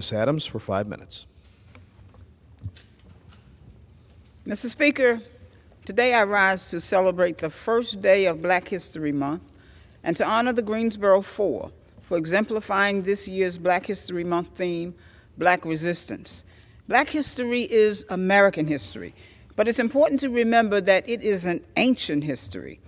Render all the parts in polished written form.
Ms. Adams for 5 minutes. Mr. Speaker, today I rise to celebrate the first day of Black History Month and to honor the Greensboro Four for exemplifying this year's Black History Month theme, Black Resistance. Black history is American history, but it's important to remember that it is an ancient history.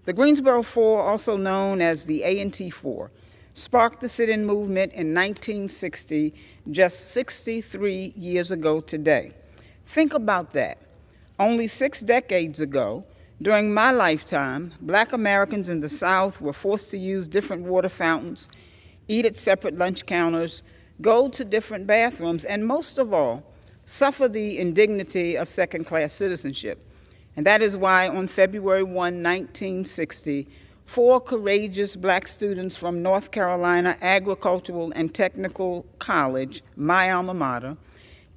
The Greensboro Four, also known as the A&T Four, sparked the sit-in movement in 1960, just 63 years ago today. Think about that. Only 6 decades ago, during my lifetime, Black Americans in the South were forced to use different water fountains, eat at separate lunch counters, go to different bathrooms, and most of all, suffer the indignity of second-class citizenship. And that is why on February 1, 1960, 4 courageous Black students from North Carolina Agricultural and Technical College, my alma mater,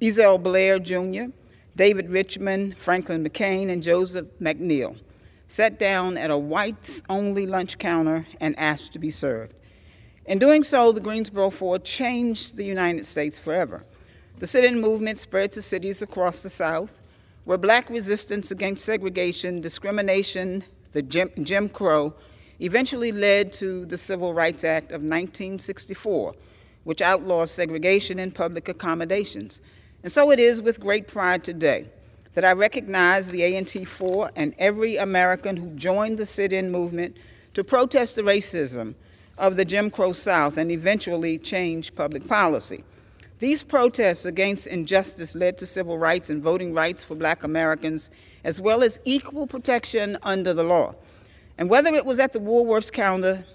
Ezell Blair Jr., David Richmond, Franklin McCain, and Joseph McNeil, sat down at a whites-only lunch counter and asked to be served. In doing so, the Greensboro Four changed the United States forever. The sit-in movement spread to cities across the South, where Black resistance against segregation, discrimination, the Jim Crow, eventually led to the Civil Rights Act of 1964, which outlaws segregation in public accommodations. And so it is with great pride today that I recognize the A&T Four and every American who joined the sit-in movement to protest the racism of the Jim Crow South and eventually change public policy. These protests against injustice led to civil rights and voting rights for Black Americans, as well as equal protection under the law. And whether it was at the Woolworths counter,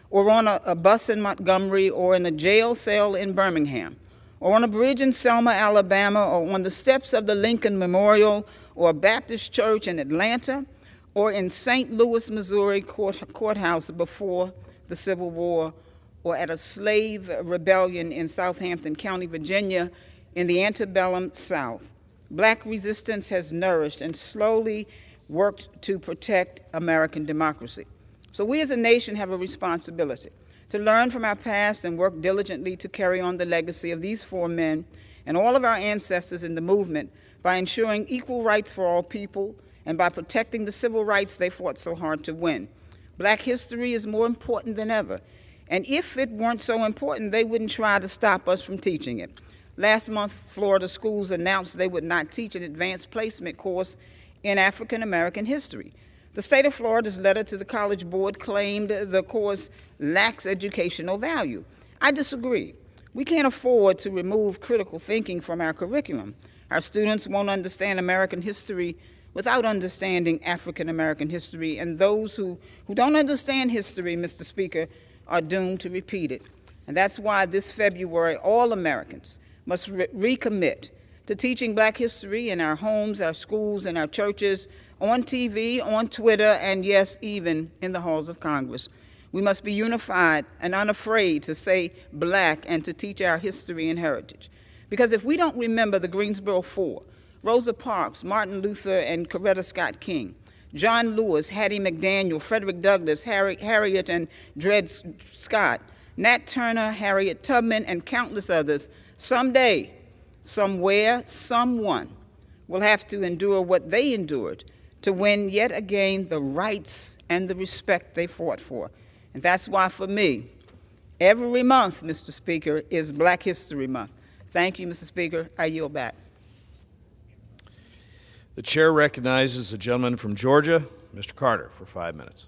or on a bus in Montgomery, or in a jail cell in Birmingham, or on a bridge in Selma, Alabama, or on the steps of the Lincoln Memorial, or a Baptist church in Atlanta, or in St. Louis, Missouri courthouse before the Civil War, or at a slave rebellion in Southampton County, Virginia, in the antebellum South, Black resistance has nourished and slowly worked to protect American democracy. So we as a nation have a responsibility to learn from our past and work diligently to carry on the legacy of these 4 men and all of our ancestors in the movement by ensuring equal rights for all people and by protecting the civil rights they fought so hard to win. Black history is more important than ever, and if it weren't so important, they wouldn't try to stop us from teaching it. Last month, Florida schools announced they would not teach an advanced placement course in African American history. The state of Florida's letter to the College Board claimed the course lacks educational value. I disagree. We can't afford to remove critical thinking from our curriculum. Our students won't understand American history without understanding African American history, and those who don't understand history, Mr. Speaker, are doomed to repeat it. And that's why this February, all Americans must recommit to teaching Black history in our homes, our schools, and our churches, on TV, on Twitter, and yes, even in the halls of Congress. We must be unified and unafraid to say Black and to teach our history and heritage. Because if we don't remember the Greensboro Four, Rosa Parks, Martin Luther, and Coretta Scott King, John Lewis, Hattie McDaniel, Frederick Douglass, Harriet and Dred Scott, Nat Turner, Harriet Tubman, and countless others, someday, somewhere, someone will have to endure what they endured to win yet again the rights and the respect they fought for. And that's why, for me, every month, Mr. Speaker, is Black History Month. Thank you, Mr. Speaker. I yield back. The chair recognizes the gentleman from Georgia, Mr. Carter, for 5 minutes.